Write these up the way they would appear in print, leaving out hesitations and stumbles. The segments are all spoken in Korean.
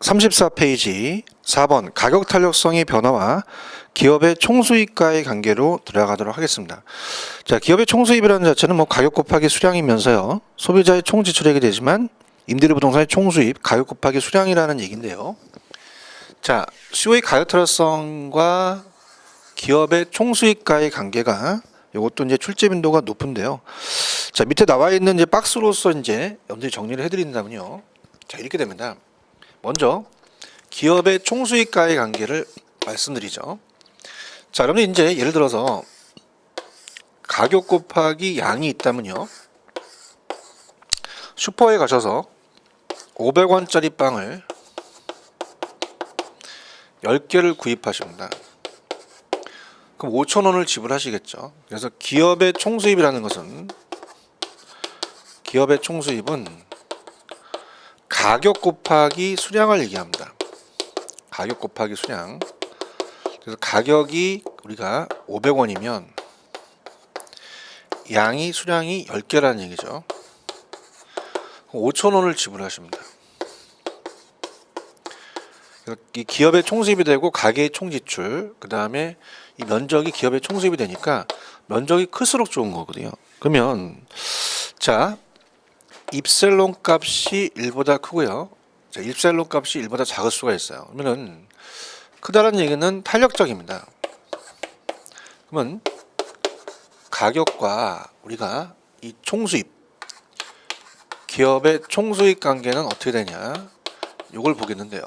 34페이지 4번 가격 탄력성의 변화와 기업의 총수익과의 관계로 들어가도록 하겠습니다. 자, 기업의 총수입이라는 자체는 가격 곱하기 수량이면서요. 소비자의 총 지출액이 되지만 임대료 부동산의 총수입, 가격 곱하기 수량이라는 얘기인데요. 자, 수요의 가격 탄력성과 기업의 총수익과의 관계가 이것도 이제 출제 빈도가 높은데요. 자, 밑에 나와 있는 이제 박스로서 이제 여러분들이 정리를 해드린다면요. 자, 이렇게 됩니다. 먼저 기업의 총수익과의 관계를 말씀드리죠. 자, 여러분 이제 예를 들어서 가격 곱하기 양이 있다면요. 슈퍼에 가셔서 500원짜리 빵을 10개를 구입하십니다. 그럼 5,000원을 지불하시겠죠. 그래서 기업의 총수입이라는 것은 가격 곱하기 수량을 얘기합니다. 가격 곱하기 수량. 그래서 가격이 우리가 500원이면 수량이 10개라는 얘기죠. 5,000원을 지불하십니다. 그래서 이 기업의 총수입이 되고 가게의 총지출, 그 다음에 이 면적이 기업의 총수입이 되니까 면적이 클수록 좋은 거거든요. 그러면 자, 입셀론 값이 1보다 크고요. 자, 입셀론 값이 1보다 작을 수가 있어요. 그러면은 크다는 얘기는 탄력적입니다. 그러면 가격과 우리가 이 총수입, 기업의 총수익 관계는 어떻게 되냐? 이걸 보겠는데요.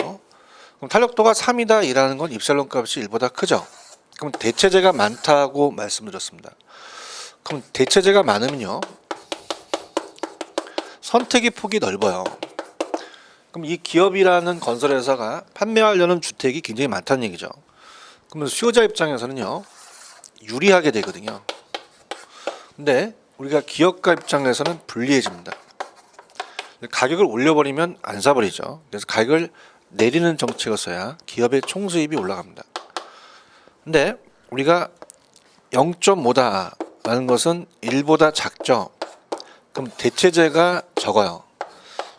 그럼 탄력도가 3이다 이라는 건 입셀론 값이 1보다 크죠. 그럼 대체재가 많다고 말씀드렸습니다. 그럼 대체재가 많으면요. 선택의 폭이 넓어요. 그럼 이 기업이라는 건설회사가 판매하려는 주택이 굉장히 많다는 얘기죠. 그러면 수요자 입장에서는요. 유리하게 되거든요. 근데 우리가 기업가 입장에서는 불리해집니다. 가격을 올려버리면 안 사버리죠. 그래서 가격을 내리는 정책을 써야 기업의 총수입이 올라갑니다. 근데 우리가 0.5다라는 것은 1보다 작죠. 그럼 대체재가 적어요.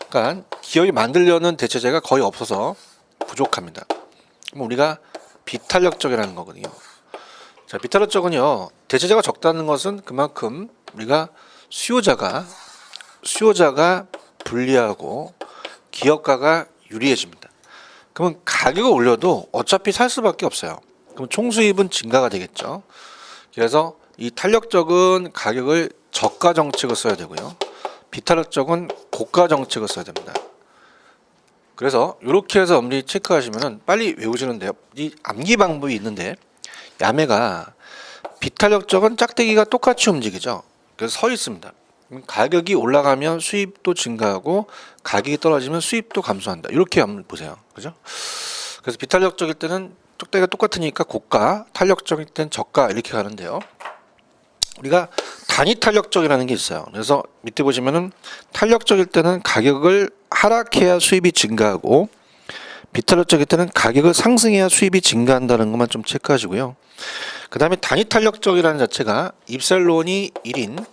그러니까 기업이 만들려는 대체재가 거의 없어서 부족합니다. 그럼 우리가 비탄력적이라는 거거든요. 자, 비탄력적은요. 대체재가 적다는 것은 그만큼 우리가 수요자가 불리하고 기업가가 유리해집니다. 그러면 가격을 올려도 어차피 살 수밖에 없어요. 그럼 총수입은 증가가 되겠죠. 그래서 이 탄력적은 가격을 저가 정책을 써야 되고요. 비탄력적은 고가 정책을 써야 됩니다. 그래서 이렇게 해서 엄밀히 체크하시면은 빨리 외우시는데요. 이 암기 방법이 있는데 야매가 비탄력적은 짝대기가 똑같이 움직이죠. 그래서 서 있습니다. 가격이 올라가면 수입도 증가하고 가격이 떨어지면 수입도 감소한다. 이렇게 한번 보세요. 그죠? 그래서 비탄력적일 때는 짝대기가 똑같으니까 고가, 탄력적일 때는 저가 이렇게 가는데요. 우리가 단위 탄력적이라는 게 있어요. 그래서 밑에 보시면은 탄력적일 때는 가격을 하락해야 수입이 증가하고 비탄력적일 때는 가격을 상승해야 수입이 증가한다는 것만 좀 체크하시고요. 그 다음에 단위 탄력적이라는 자체가 입셀론이 1인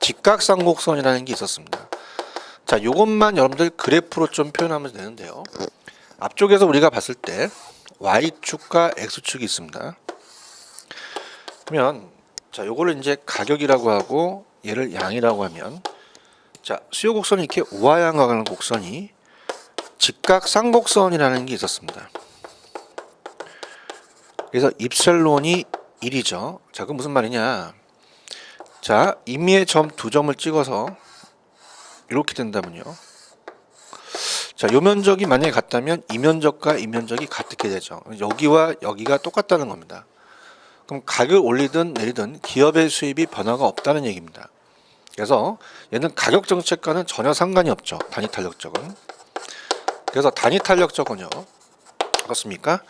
직각상곡선이라는 게 있었습니다. 자, 요것만 여러분들 그래프로 좀 표현하면 되는데요. 앞쪽에서 우리가 봤을 때 Y축과 X축이 있습니다. 그러면 자, 요거를 이제 가격이라고 하고 얘를 양이라고 하면 자, 수요 곡선이 이렇게 우하향과 가는 곡선이 직각상곡선이라는 게 있었습니다. 그래서 입셀론이 1이죠. 자, 그럼 무슨 말이냐? 자, 임의의 점 두 점을 찍어서 이렇게 된다면요. 자, 요 면적이 만약에 같다면 이 면적과 이 면적이 같게 되죠. 여기와 여기가 똑같다는 겁니다. 그럼 가격을 올리든 내리든 기업의 수입이 변화가 없다는 얘기입니다. 그래서 얘는 가격 정책과는 전혀 상관이 없죠. 단위 탄력적은. 그래서 단위 탄력적은요. 그렇습니까?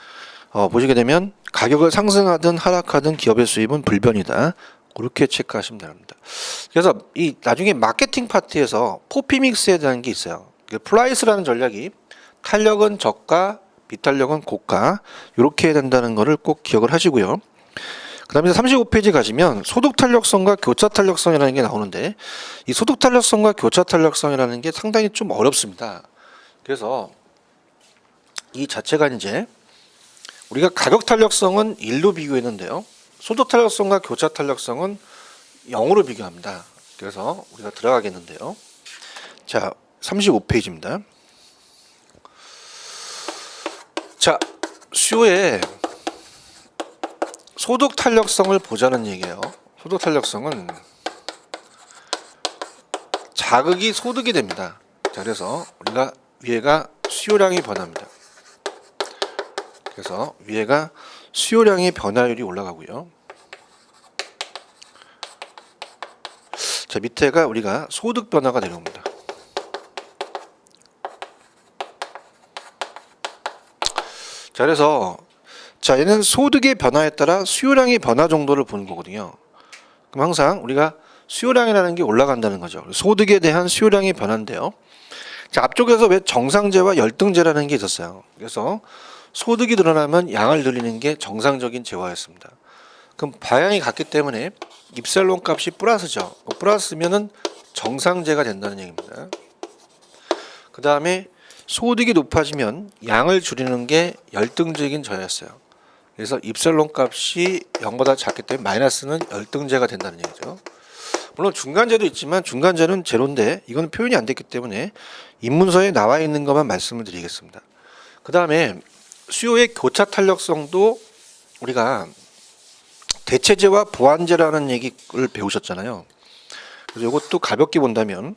보시게 되면 가격을 상승하든 하락하든 기업의 수입은 불변이다. 그렇게 체크하시면 됩니다. 그래서 이 나중에 마케팅 파트에서 포피믹스에 대한 게 있어요. 플라이스라는 전략이 탄력은 저가, 비탄력은 고가 이렇게 해야 된다는 것을 꼭 기억을 하시고요. 그 다음에 35페이지 가시면 소득 탄력성과 교차 탄력성이라는 게 나오는데 이 소득 탄력성과 교차 탄력성이라는 게 상당히 좀 어렵습니다. 그래서 이 자체가 이제 우리가 가격 탄력성은 1로 비교했는데요. 소득 탄력성과 교차 탄력성은 0으로 비교합니다. 그래서 우리가 들어가겠는데요. 자, 35페이지입니다. 자, 수요의 소득 탄력성을 보자는 얘기예요. 소득 탄력성은 자극이 소득이 됩니다. 자, 그래서 우리가 위에가 수요량의 변화입니다. 그래서 위에가 수요량의 변화율이 올라가고요. 자, 밑에가 우리가 소득 변화가 내려옵니다. 자, 그래서 자, 얘는 소득의 변화에 따라 수요량의 변화 정도를 보는 거거든요. 그럼 항상 우리가 수요량이라는 게 올라간다는 거죠. 소득에 대한 수요량의 변화인데요. 자, 앞쪽에서 왜 정상재와 열등재라는 게 있었어요. 그래서 소득이 늘어나면 양을 늘리는 게 정상적인 재화였습니다. 그럼 방향이 같기 때문에 입셀론 값이 플러스죠. 플러스면은 정상재가 된다는 얘기입니다. 그 다음에 소득이 높아지면 양을 줄이는 게 열등적인 저하였어요. 그래서 입셀론 값이 0보다 작기 때문에 마이너스는 열등재가 된다는 얘기죠. 물론 중간재도 있지만 중간재는 제로인데 이건 표현이 안 됐기 때문에 입문서에 나와 있는 것만 말씀을 드리겠습니다. 그 다음에 수요의 교차 탄력성도 우리가 대체재와 보완재라는 얘기를 배우셨잖아요. 그래서 이것도 가볍게 본다면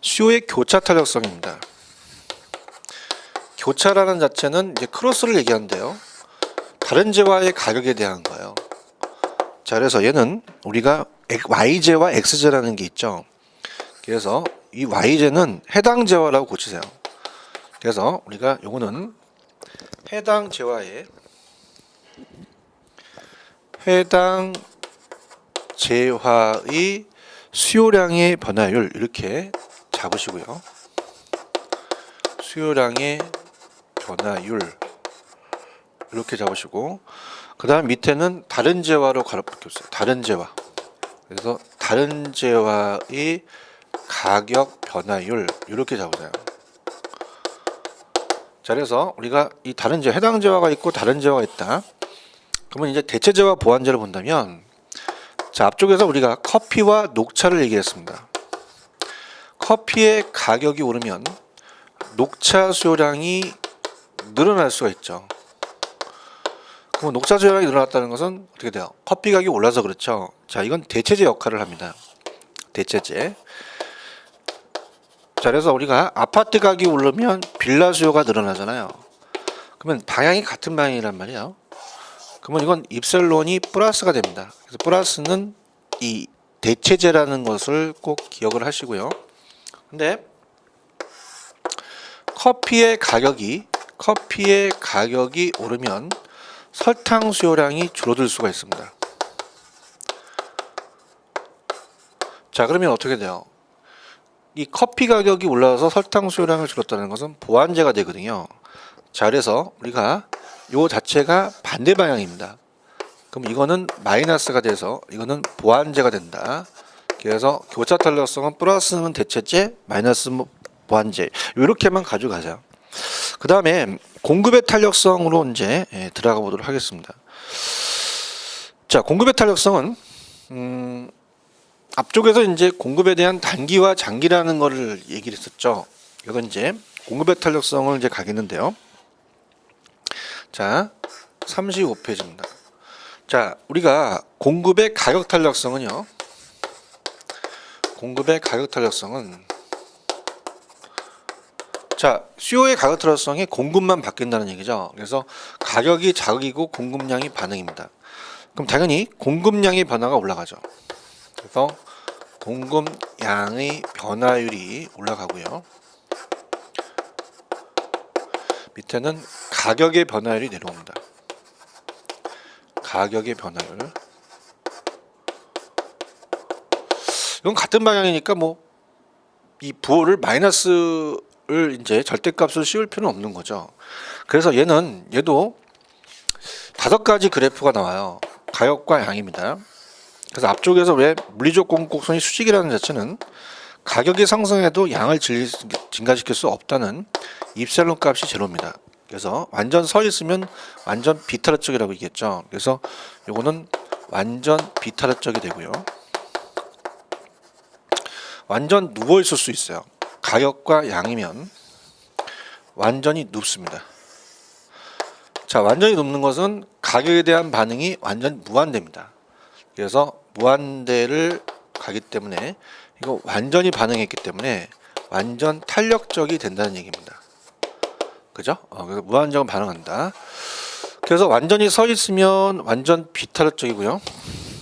수요의 교차 탄력성입니다. 교차라는 자체는 이제 크로스를 얘기하는데요. 다른 재화의 가격에 대한 거예요. 자, 그래서 얘는 우리가 Y재와 X재라는 게 있죠. 그래서 이 Y재는 해당 재화라고 고치세요. 그래서 우리가 요거는 해당 재화의 수요량의 변화율 이렇게 잡으시고요. 수요량의 변화율 이렇게 잡으시고 그 다음 밑에는 다른 재화로 가로막혔어요. 다른 재화. 그래서 다른 재화의 가격 변화율 이렇게 잡으세요. 자, 그래서 우리가 이 다른 재화, 해당 재화가 있고 다른 재화가 있다. 그러면 이제 대체재와 보완재를 본다면 자, 앞쪽에서 우리가 커피와 녹차를 얘기했습니다. 커피의 가격이 오르면 녹차 수요량이 늘어날 수가 있죠. 그럼 녹차 수요량이 늘어났다는 것은 어떻게 돼요? 커피 가격이 올라서 그렇죠. 자, 이건 대체재 역할을 합니다. 대체재. 자, 그래서 우리가 아파트 가격이 오르면 빌라 수요가 늘어나잖아요. 그러면 방향이 같은 방향이란 말이에요. 그러면 이건 입셀론이 플러스가 됩니다. 그래서 플러스는 이 대체재라는 것을 꼭 기억을 하시고요. 근데 커피의 가격이 오르면 설탕 수요량이 줄어들 수가 있습니다. 자, 그러면 어떻게 돼요? 이 커피 가격이 올라서 설탕 수요량을 줄였다는 것은 보완재가 되거든요. 자, 그래서 우리가 요 자체가 반대 방향입니다. 그럼 이거는 마이너스가 돼서 이거는 보완재가 된다. 그래서 교차 탄력성은 플러스는 대체재, 마이너스는 보완재. 이렇게만 가져가세요. 그 다음에 공급의 탄력성으로 이제 들어가 보도록 하겠습니다. 자, 공급의 탄력성은 앞쪽에서 이제 공급에 대한 단기와 장기라는 거를 얘기를 했었죠. 이건 이제 공급의 탄력성을 이제 가겠는데요. 자, 35페이지입니다. 자, 우리가 공급의 가격 탄력성은요. 공급의 가격 탄력성은 자, 수요의 가격 탄력성이 공급만 바뀐다는 얘기죠. 그래서 가격이 자극이고 공급량이 반응입니다. 그럼 당연히 공급량의 변화가 올라가죠. 그래서 공급량의 변화율이 올라가고요. 밑에는 가격의 변화율이 내려옵니다. 가격의 변화율. 이건 같은 방향이니까 뭐 이 부호를 마이너스를 이제 절대값을 씌울 필요는 없는 거죠. 그래서 얘도 5가지 그래프가 나와요. 가격과 양입니다. 그래서 앞쪽에서 왜 물리적 공급곡선이 수직이라는 자체는 가격이 상승해도 양을 증가시킬 수 없다는 입셀론 값이 제로입니다. 그래서 완전 서 있으면 완전 비탈력적이라고 얘기했죠. 그래서 요거는 완전 비탈력적이 되고요. 완전 누워 있을 수 있어요. 가격과 양이면 완전히 눕습니다. 자, 완전히 눕는 것은 가격에 대한 반응이 완전 무한대입니다. 그래서 무한대를 가기 때문에 이거 완전히 반응했기 때문에 완전 탄력적이 된다는 얘기입니다. 그죠? 그래서 무한정은 반응한다. 그래서 완전히 서 있으면 완전 비탄력적이고요.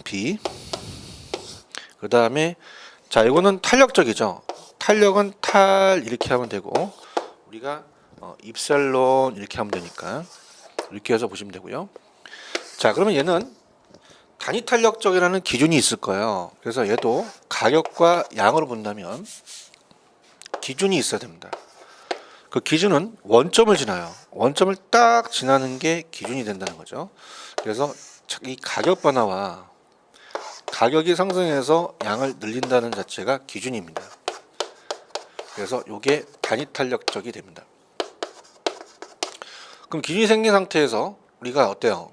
비. 그 다음에 자, 이거는 탄력적이죠. 탄력은 탈 이렇게 하면 되고 우리가 입살론 이렇게 하면 되니까 이렇게 해서 보시면 되고요. 자, 그러면 얘는 단위 탄력적이라는 기준이 있을 거예요. 그래서 얘도 가격과 양으로 본다면 기준이 있어야 됩니다. 그 기준은 원점을 지나요. 원점을 딱 지나는 게 기준이 된다는 거죠. 그래서 이 가격 변화와 가격이 상승해서 양을 늘린다는 자체가 기준입니다. 그래서 이게 단위 탄력적이 됩니다. 그럼 기준이 생긴 상태에서 우리가 어때요?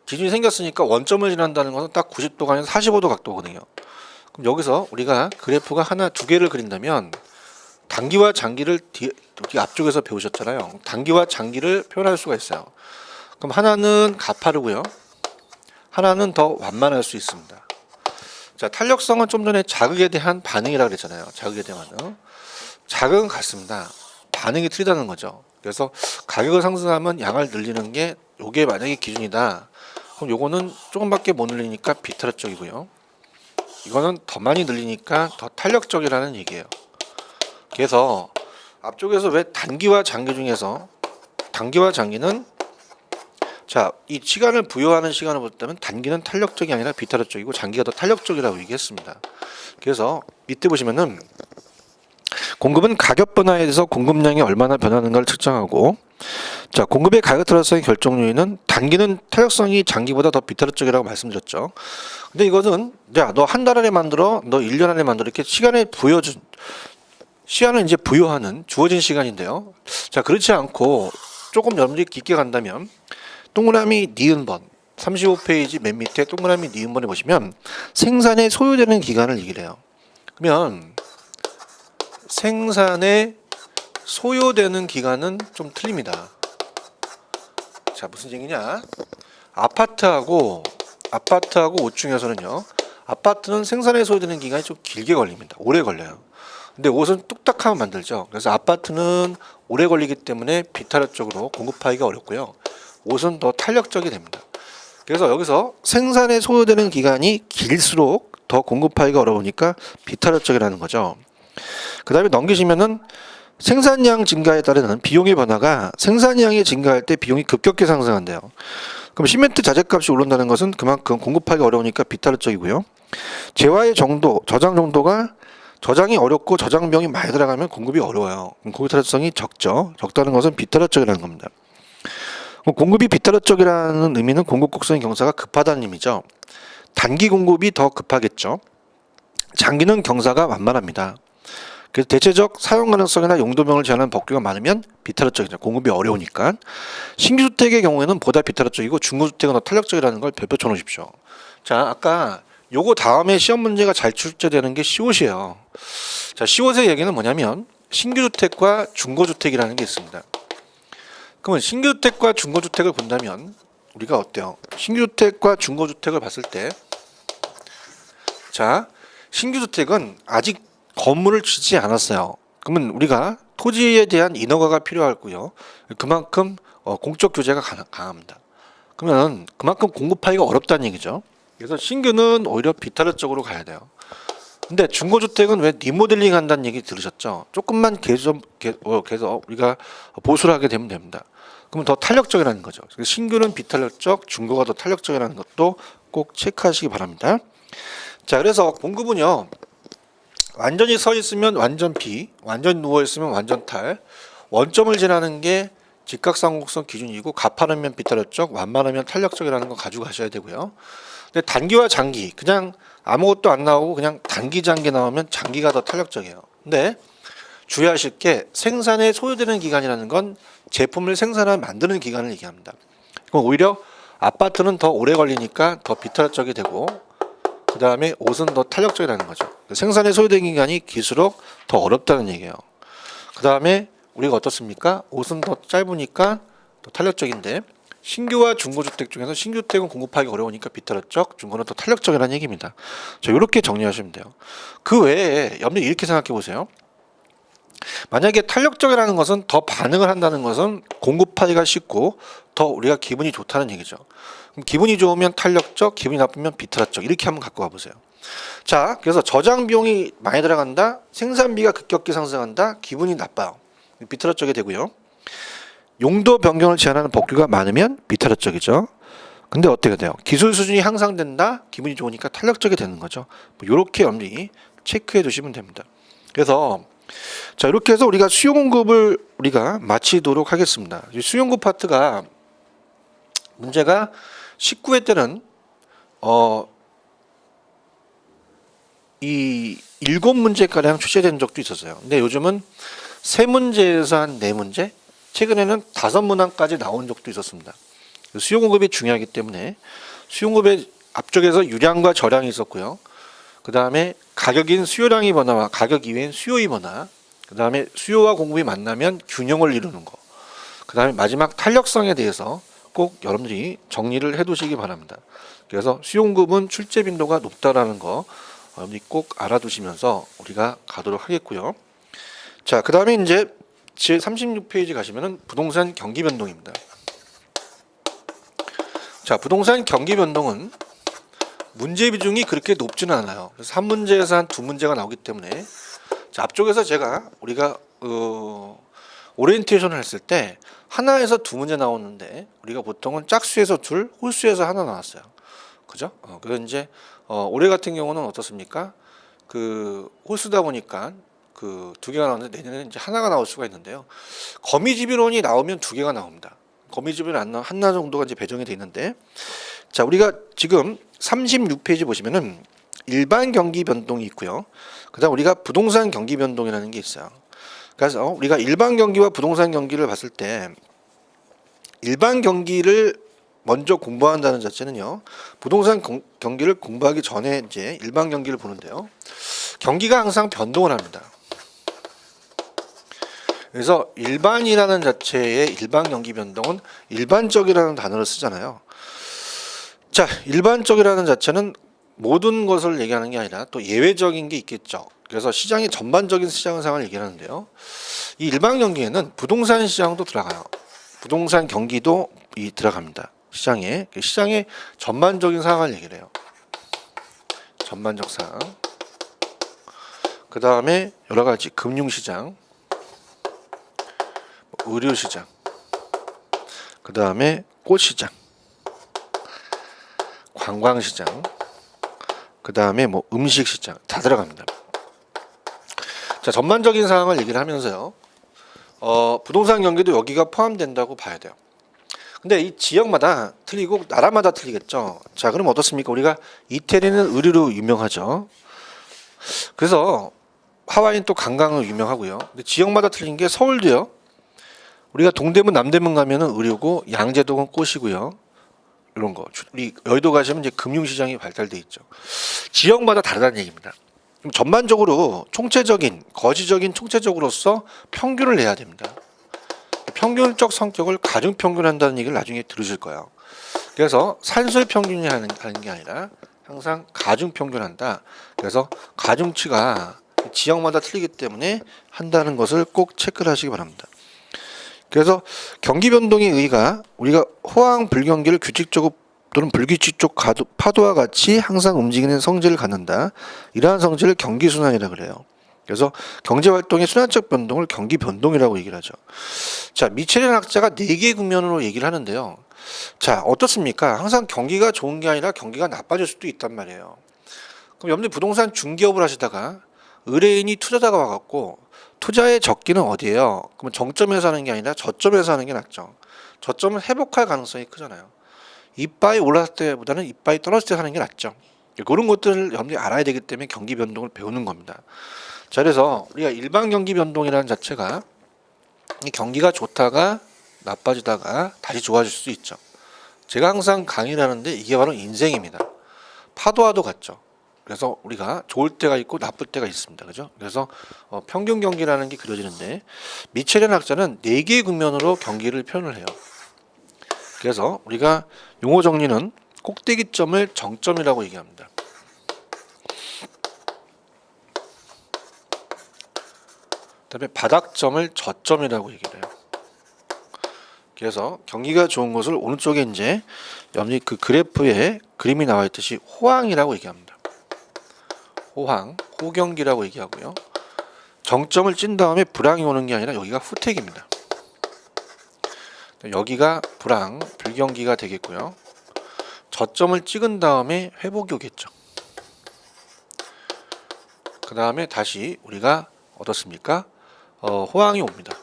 기준이 생겼으니까 원점을 지난다는 것은 딱 90도가 아니라 45도 각도거든요. 그럼 여기서 우리가 그래프가 하나, 두 개를 그린다면 단기와 장기를 여기 앞쪽에서 배우셨잖아요. 단기와 장기를 표현할 수가 있어요. 그럼 하나는 가파르고요. 하나는 더 완만할 수 있습니다. 자, 탄력성은 좀 전에 자극에 대한 반응이라고 그랬잖아요. 자극에 대한 반응. 자극은 같습니다. 반응이 틀리다는 거죠. 그래서 가격을 상승하면 양을 늘리는 게 요게 만약에 기준이다. 그럼 요거는 조금밖에 못 늘리니까 비탄력적이고요. 이거는 더 많이 늘리니까 더 탄력적이라는 얘기예요. 그래서 앞쪽에서 왜 단기와 장기 중에서 단기와 장기는 자, 이 시간을 부여하는 시간을 보자면 단기는 탄력적이 아니라 비탄력적이고 장기가 더 탄력적이라고 얘기했습니다. 그래서 밑에 보시면은 공급은 가격 변화에 대해서 공급량이 얼마나 변하는가를 측정하고 자, 공급의 가격 탄력성의 결정 요인은 단기는 탄력성이 장기보다 더 비탄력적이라고 말씀드렸죠. 근데 이것은 야, 너 한 달 안에 만들어, 너 1년 안에 만들어 이렇게 시간을 이제 부여하는 주어진 시간인데요. 자, 그렇지 않고 조금 여러분들이 깊게 간다면 동그라미 니은번 35페이지 맨 밑에 동그라미 니은번에 보시면 생산에 소요되는 기간을 얘기를 해요. 그러면 생산에 소요되는 기간은 좀 틀립니다. 자, 무슨 얘기냐? 아파트하고 옷 중에서는요. 아파트는 생산에 소요되는 기간이 좀 길게 걸립니다. 오래 걸려요. 근데 옷은 뚝딱 하면 만들죠. 그래서 아파트는 오래 걸리기 때문에 비탄력적으로 공급하기가 어렵고요. 옷은 더 탄력적이 됩니다. 그래서 여기서 생산에 소요되는 기간이 길수록 더 공급하기가 어려우니까 비탄력적이라는 거죠. 그 다음에 넘기시면은 생산량 증가에 따르는 비용의 변화가 생산량이 증가할 때 비용이 급격히 상승한대요. 그럼 시멘트 자재값이 오른다는 것은 그만큼 공급하기 어려우니까 비탄력적이고요. 재화의 정도, 저장 정도가 저장이 어렵고 저장 비용이 많이 들어가면 공급이 어려워요. 공급 탄력성이 적죠. 적다는 것은 비탄력적이라는 겁니다. 공급이 비탄력적이라는 의미는 공급 곡선의 경사가 급하다는 의미죠. 단기 공급이 더 급하겠죠. 장기는 경사가 완만합니다. 그래서 대체적 사용 가능성이나 용도명을 제한하는 법규가 많으면 비탄력적이죠. 공급이 어려우니까. 신규 주택의 경우에는 보다 비탄력적이고 중고 주택은 더 탄력적이라는 걸 별표 쳐놓으십시오. 자, 아까 요거 다음에 시험 문제가 잘 출제되는 게 시옷이에요. 자, 시옷의 얘기는 뭐냐면 신규 주택과 중고 주택이라는 게 있습니다. 그러면 신규 주택과 중고 주택을 본다면 우리가 어때요? 신규 주택과 중고 주택을 봤을 때 자, 신규 주택은 아직 건물을 짓지 않았어요. 그러면 우리가 토지에 대한 인허가가 필요하고요. 그만큼 공적 규제가 강합니다. 그러면 그만큼 공급하기가 어렵다는 얘기죠. 그래서 신규는 오히려 비탄력적으로 가야 돼요. 근데 중고주택은 왜 리모델링 한다는 얘기 들으셨죠? 조금만 개서 우리가 보수를 하게 되면 됩니다. 그러면 더 탄력적이라는 거죠. 신규는 비탄력적, 중고가 더 탄력적이라는 것도 꼭 체크하시기 바랍니다. 자, 그래서 공급은요. 완전히 서 있으면 완전 비, 완전히 누워 있으면 완전 탈. 원점을 지나는 게 직각상곡선 기준이고 가파르면 비탄력적, 완만하면 탄력적이라는 거 가지고 가셔야 되고요. 근데 단기와 장기, 그냥 아무것도 안 나오고 그냥 단기 장기 나오면 장기가 더 탄력적이에요. 근데 주의하실 게 생산에 소요되는 기간이라는 건 제품을 생산하고 만드는 기간을 얘기합니다. 그럼 오히려 아파트는 더 오래 걸리니까 더 비탄력적이 되고 그 다음에 옷은 더 탄력적이라는 거죠. 생산에 소요되는 기간이 길수록 더 어렵다는 얘기예요. 그 다음에 우리가 어떻습니까? 옷은 더 짧으니까 더 탄력적인데 신규와 중고주택 중에서 신주택은 공급하기 어려우니까 비탄력적, 중고는 더 탄력적이라는 얘기입니다. 자, 이렇게 정리하시면 돼요. 그 외에 여러분들 이렇게 생각해 보세요. 만약에 탄력적이라는 것은 더 반응을 한다는 것은 공급하기가 쉽고 더 우리가 기분이 좋다는 얘기죠. 그럼 기분이 좋으면 탄력적, 기분이 나쁘면 비탄력적 이렇게 한번 갖고 와보세요. 자, 그래서 저장 비용이 많이 들어간다, 생산비가 급격히 상승한다, 기분이 나빠요. 비탄력적이 되고요. 용도 변경을 제한하는 법규가 많으면 비탄력적이죠. 근데 어떻게 돼요? 기술 수준이 향상된다, 기분이 좋으니까 탄력적이 되는 거죠. 이렇게 여러분들이 체크해 두시면 됩니다. 그래서 자, 이렇게 해서 우리가 수요 공급을 우리가 마치도록 하겠습니다. 수요 공급 파트가 문제가 19회 때는 이 7문제가량 출제된 적도 있었어요. 근데 요즘은 3문제에서 한 4문제, 최근에는 5문항까지 나온 적도 있었습니다. 수요 공급이 중요하기 때문에 수요 공급의 앞쪽에서 유량과 저량이 있었고요. 그 다음에 가격인 수요량이 변화와 가격 이외인 수요의 변화, 그 다음에 수요와 공급이 만나면 균형을 이루는 거, 그 다음에 마지막 탄력성에 대해서 꼭 여러분들이 정리를 해 두시기 바랍니다. 그래서 수요 공급은 출제 빈도가 높다라는 거 여러분들이 꼭 알아두시면서 우리가 가도록 하겠고요. 자, 그 다음에 이제 제 36페이지 가시면은 부동산 경기 변동입니다. 자, 부동산 경기 변동은 문제 비중이 그렇게 높지는 않아요. 그래서 한 문제에서 한 2문제가 나오기 때문에 자, 앞쪽에서 제가 우리가 오리엔테이션을 했을 때 하나에서 2문제 나오는데 우리가 보통은 짝수에서 2, 홀수에서 하나 나왔어요. 그죠? 그래서 이제 올해 같은 경우는 어떻습니까? 그 홀수다 보니까 그 2개가 나오는데 내년에는 이제 하나가 나올 수가 있는데요. 거미집이론이 나오면 2개가 나옵니다. 거미집이론 안 나오면 하나 정도가 이제 배정이 돼 있는데 자, 우리가 지금 36페이지 보시면은 일반 경기 변동이 있고요. 그다음 우리가 부동산 경기 변동이라는 게 있어요. 그래서 우리가 일반 경기와 부동산 경기를 봤을 때 일반 경기를 먼저 공부한다는 자체는요. 부동산 경기를 공부하기 전에 이제 일반 경기를 보는데요. 경기가 항상 변동을 합니다. 그래서 일반이라는 자체의 일반 경기 변동은 일반적이라는 단어를 쓰잖아요. 자, 일반적이라는 자체는 모든 것을 얘기하는 게 아니라 또 예외적인 게 있겠죠. 그래서 시장의 전반적인 시장 상황을 얘기하는데요. 이 일반 경기에는 부동산 시장도 들어가요. 부동산 경기도 들어갑니다. 시장의 전반적인 상황을 얘기를 해요. 전반적 상황. 그 다음에 여러 가지 금융시장, 의료시장, 그 다음에 꽃시장, 관광시장, 그 다음에 뭐 음식시장 다 들어갑니다. 자, 전반적인 상황을 얘기를 하면서요. 부동산 경기도 여기가 포함된다고 봐야 돼요. 근데 이 지역마다 틀리고 나라마다 틀리겠죠. 자, 그럼 어떻습니까? 우리가 이태리는 의류로 유명하죠. 그래서 하와이는 또 관광으로 유명하고요. 근데 지역마다 틀린 게 서울도요. 우리가 동대문, 남대문 가면은 의류고 양재동은 꽃이고요. 이런 거. 우리 여의도 가시면 이제 금융시장이 발달돼 있죠. 지역마다 다르다는 얘기입니다. 그럼 전반적으로 총체적인, 거시적인 총체적으로서 평균을 내야 됩니다. 평균적 성격을 가중평균한다는 얘기를 나중에 들으실 거예요. 그래서 산술평균이 하는 게 아니라 항상 가중평균한다. 그래서 가중치가 지역마다 틀리기 때문에 한다는 것을 꼭 체크를 하시기 바랍니다. 그래서 경기 변동의 의의가 우리가 호황 불경기를 규칙적으로 또는 불규칙적 파도와 같이 항상 움직이는 성질을 갖는다. 이러한 성질을 경기순환이라고 그래요. 그래서 경제활동의 순환적 변동을 경기 변동이라고 얘기를 하죠. 자, 미첼이라는 학자가 4개의 국면으로 얘기를 하는데요. 자, 어떻습니까? 항상 경기가 좋은 게 아니라 경기가 나빠질 수도 있단 말이에요. 그럼 여러분들 부동산 중개업을 하시다가 의뢰인이 투자자가 와갖고 투자의 적기는 어디예요? 그러면 정점에서 하는 게 아니라 저점에서 하는 게 낫죠. 저점은 회복할 가능성이 크잖아요. 이빠이 올랐을 때보다는 이빠이 떨어질 때 하는 게 낫죠. 그런 것들을 여러분들이 알아야 되기 때문에 경기 변동을 배우는 겁니다. 자, 그래서 우리가 일반 경기 변동이라는 자체가 이 경기가 좋다가 나빠지다가 다시 좋아질 수 있죠. 제가 항상 강의를 하는데 이게 바로 인생입니다. 파도와도 같죠. 그래서 우리가 좋을 때가 있고 나쁠 때가 있습니다. 그죠? 그래서 평균 경기라는 게 그려지는데 미첼이라는 학자는 4개의 국면으로 경기를 표현을 해요. 그래서 우리가 용어 정리는 꼭대기점을 정점이라고 얘기합니다. 그다음에 바닥점을 저점이라고 얘기를 해요. 그래서 경기가 좋은 것을 오른쪽에 이제 옆니 그 그래프에 그림이 나와 있듯이 호황이라고 얘기합니다. 호황, 호경기라고 얘기하고요. 정점을 찐 다음에 불황이 오는 게 아니라 여기가 후퇴기입니다. 여기가 불황, 불경기가 되겠고요. 저점을 찍은 다음에 회복이 오겠죠. 그 다음에 다시 우리가 어떻습니까? 호황이 옵니다.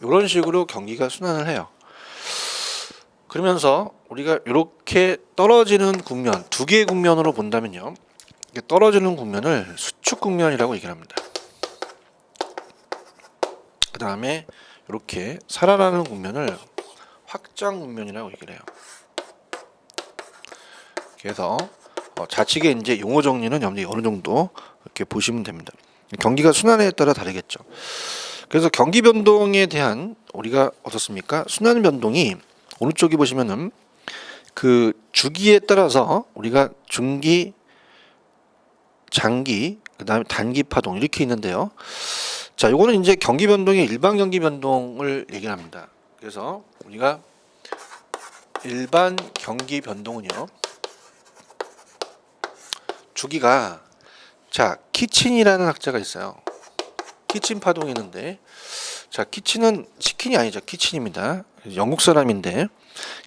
이런 식으로 경기가 순환을 해요. 그러면서 우리가 이렇게 떨어지는 국면, 2개의 국면으로 본다면요. 떨어지는 국면을 수축 국면이라고 얘기를 합니다. 그 다음에 이렇게 살아나는 국면을 확장 국면이라고 얘기를 해요. 그래서 좌측에 이제 용어 정리는 여러분들이 어느 정도 이렇게 보시면 됩니다. 경기가 순환에 따라 다르겠죠. 그래서 경기 변동에 대한 우리가 어떻습니까? 순환 변동이 오른쪽에 보시면은 그 주기에 따라서 우리가 중기, 장기, 그다음에 단기 파동 이렇게 있는데요. 자, 요거는 이제 경기 변동의 일반 경기 변동을 얘기를 합니다. 그래서 우리가 일반 경기 변동은요. 주기가 자, 키친이라는 학자가 있어요. 키친 파동이 있는데 자, 키친은 치킨이 아니죠. 키친입니다. 영국 사람인데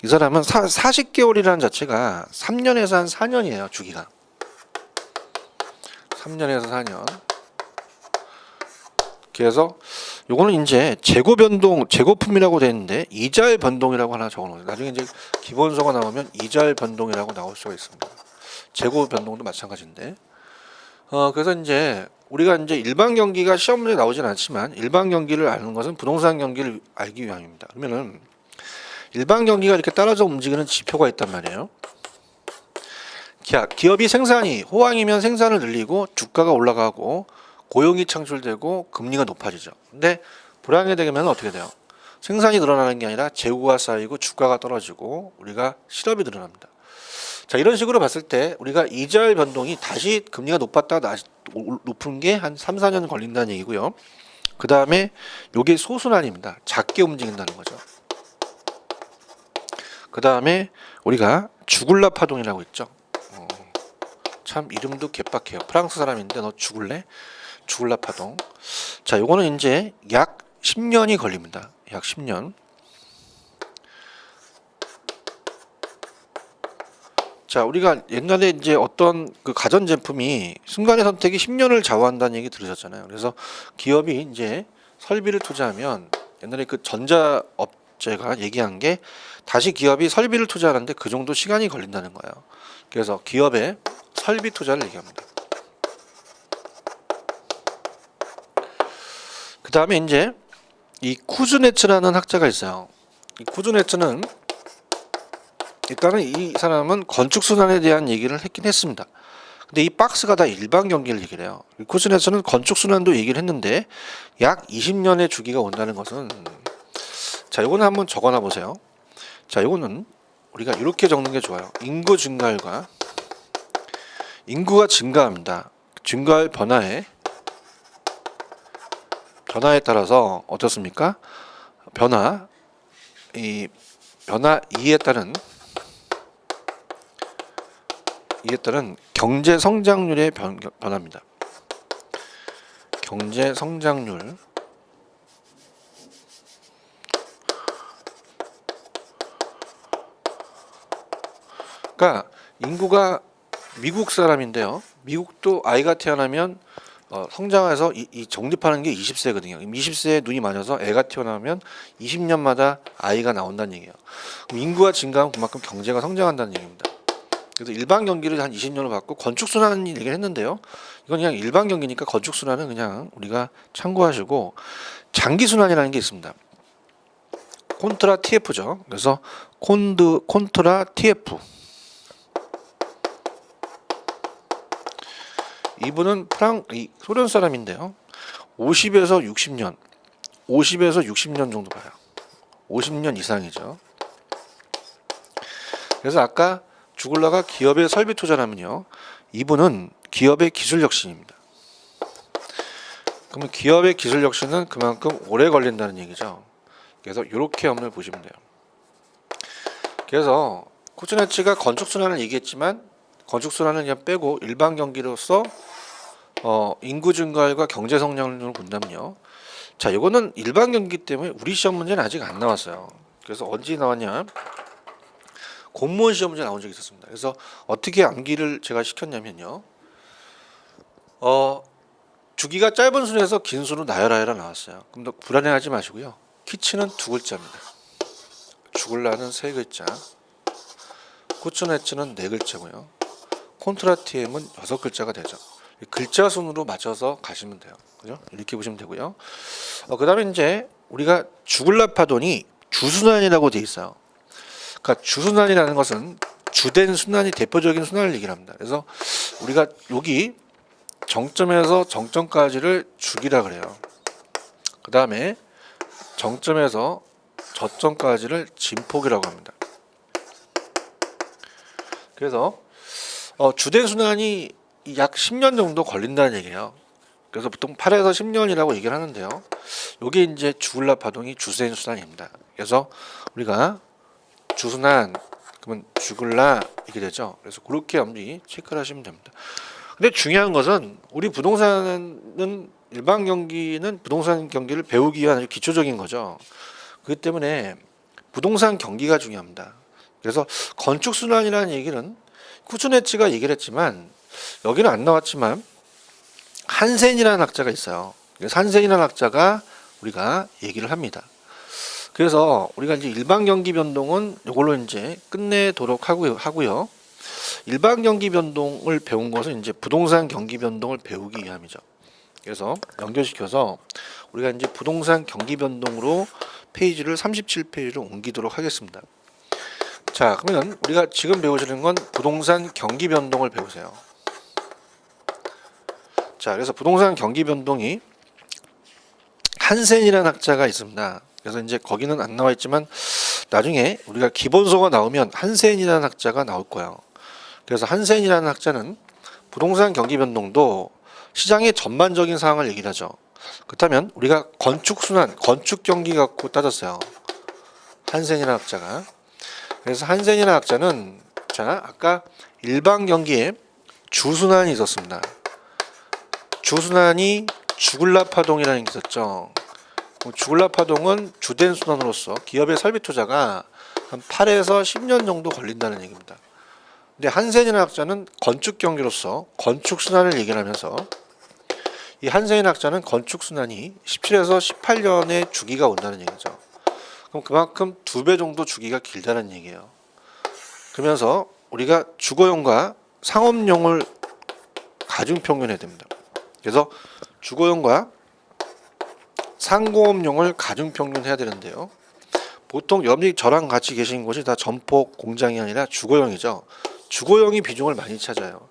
이 사람은 40개월이라는 자체가 3년에서 한 4년이에요. 주기가 3년에서 4년. 그래서 요거는 이제 재고 변동, 재고품이라고 되어 있는데 이자의 변동이라고 하나 적어 놓으세요. 나중에 이제 기본서가 나오면 이자의 변동이라고 나올 수가 있습니다. 재고 변동도 마찬가지인데 그래서 이제 우리가 이제 일반 경기가 시험 문제에 나오진 않지만 일반 경기를 아는 것은 부동산 경기를 알기 위함입니다. 그러면은 일반 경기가 이렇게 따라서 움직이는 지표가 있단 말이에요. 기업이 생산이 호황이면 생산을 늘리고 주가가 올라가고 고용이 창출되고 금리가 높아지죠. 근데 불황이 되면 어떻게 돼요? 생산이 늘어나는 게 아니라 재고가 쌓이고 주가가 떨어지고 우리가 실업이 늘어납니다. 자, 이런 식으로 봤을 때 우리가 이자율 변동이 다시 금리가 높았다가 다시 높은 게 한 3, 4년 걸린다는 얘기고요. 그 다음에 요게 소순환입니다. 작게 움직인다는 거죠. 그 다음에 우리가 주굴라 파동이라고 있죠. 참 이름도 개빡해요. 프랑스 사람인데 너 죽을래? 주굴라 파동. 자, 요거는 이제 약 10년이 걸립니다. 약 10년. 자, 우리가 옛날에 이제 어떤 그 가전 제품이 순간의 선택이 10년을 좌우한다는 얘기 들으셨잖아요. 그래서 기업이 이제 설비를 투자하면 옛날에 그 전자업체가 얘기한 게 다시 기업이 설비를 투자하는데 그 정도 시간이 걸린다는 거예요. 그래서 기업의 설비 투자를 얘기합니다. 그 다음에 이제 이 쿠즈네츠라는 학자가 있어요. 이 쿠즈네츠는 일단은 이 사람은 건축순환에 대한 얘기를 했긴 했습니다. 근데 이 박스가 다 일반 경기를 얘기를 해요. 쿠즈네츠는 건축순환도 얘기를 했는데 약 20년의 주기가 온다는 것은 자, 요거는 한번 적어놔 보세요. 자, 요거는 우리가 이렇게 적는 게 좋아요. 인구 증가율과 인구가 증가합니다. 증가율 변화에 따라서 어떻습니까? 변화 2에 따른 경제 성장률의 변화입니다. 경제 성장률. 그러니까 인구가 미국 사람인데요. 미국도 아이가 태어나면 성장해서 이 정립하는 게 20세거든요. 20세에 눈이 맞아서 애가 태어나면 20년마다 아이가 나온다는 얘기예요. 그럼 인구가 증가하면 그만큼 경제가 성장한다는 얘기입니다. 그래서 일반 경기를 한 20년을 받고 건축 순환 얘기를 했는데요. 이건 그냥 일반 경기니까 건축 순환은 그냥 우리가 참고하시고 장기 순환이라는 게 있습니다. 콘트라 TF죠. 그래서 콘트라 TF. 이분은 소련 사람인데요. 50에서 60년, 50에서 60년 정도 봐요. 50년 이상이죠. 그래서 아까 주글라가 기업의 설비 투자라면요, 이분은 기업의 기술 혁신입니다. 그러면 기업의 기술 혁신은 그만큼 오래 걸린다는 얘기죠. 그래서 이렇게 업무를 보시면 돼요. 그래서 쿠츠네츠가 건축 순환을 얘기했지만 건축 순환을 그냥 빼고 일반 경기로서 인구 증가율과 경제 성장률을 본다면요. 자, 이거는 일반 경기 때문에 우리 시험 문제는 아직 안 나왔어요. 그래서 언제 나왔냐? 공무원 시험 문제 나온 적이 있었습니다. 그래서 어떻게 암기를 제가 시켰냐면요. 주기가 짧은 수에서 긴 수로 나열하여라 나왔어요. 그럼 불안해하지 마시고요. 키치는 2글자입니다. 죽을라는 3글자. 쿠츠네츠는 4글자고요. 콘트라티엠은 6글자가 되죠. 글자 순으로 맞춰서 가시면 돼요. 그죠? 이렇게 보시면 되고요. 그 다음에 이제 우리가 주글라 파돈이 주순환이라고 돼 있어요. 그러니까 주순환이라는 것은 주된 순환이 대표적인 순환을 얘기를 합니다. 그래서 우리가 여기 정점에서 정점까지를 주기라 그래요. 그 다음에 정점에서 저점까지를 진폭이라고 합니다. 그래서 주된 순환이 약 10년 정도 걸린다는 얘기예요. 그래서 보통 8에서 10년이라고 얘기를 하는데요. 이게 이제 주글라 파동이 주된 순환입니다. 그래서 우리가 주순환 그러면 주글라 이렇게 되죠. 그래서 그렇게 엄지 체크를 하시면 됩니다. 근데 중요한 것은 우리 부동산은 일반 경기는 부동산 경기를 배우기 위한 아주 기초적인 거죠. 그렇기 때문에 부동산 경기가 중요합니다. 그래서 건축 순환이라는 얘기는 쿠츠네츠가 얘기를 했지만 여기는 안 나왔지만 한센이라는 학자가 있어요. 그래서 한센이라는 학자가 우리가 얘기를 합니다. 그래서 우리가 이제 일반 경기 변동은 이걸로 이제 끝내도록 하고요. 일반 경기 변동을 배운 것은 이제 부동산 경기 변동을 배우기 위함이죠. 그래서 연결시켜서 우리가 이제 부동산 경기 변동으로 페이지를 37페이지로 옮기도록 하겠습니다. 자, 그러면 우리가 지금 배우시는 건 부동산 경기 변동을 배우세요. 자, 그래서 부동산 경기 변동이 한센이라는 학자가 있습니다. 그래서 이제 거기는 안 나와 있지만 나중에 우리가 기본서가 나오면 한센이라는 학자가 나올 거예요. 그래서 한센이라는 학자는 부동산 경기 변동도 시장의 전반적인 상황을 얘기를 하죠. 그렇다면 우리가 건축 순환, 건축 경기 갖고 따졌어요. 한센이라는 학자가. 그래서 한센이라는 학자는 자, 아까 일반 경기에 주순환이 있었습니다. 주순환이 주글라 파동이라는 게 있었죠. 주글라 파동은 주된 순환으로서 기업의 설비 투자가 한 8에서 10년 정도 걸린다는 얘기입니다. 근데 한센이라는 학자는 건축 경기로서 건축 순환을 얘기를 하면서 이 한센이라는 학자는 건축 순환이 17에서 18년의 주기가 온다는 얘기죠. 그럼 그만큼 2배 정도 주기가 길다는 얘기예요. 그러면서 우리가 주거용과 상업용을 가중평균해야 됩니다. 그래서 주거용과 상공업용을 가중평균해야 되는데요. 보통 여러분이 저랑 같이 계신 곳이 다 전폭 공장이 아니라 주거용이죠. 주거용이 비중을 많이 찾아요.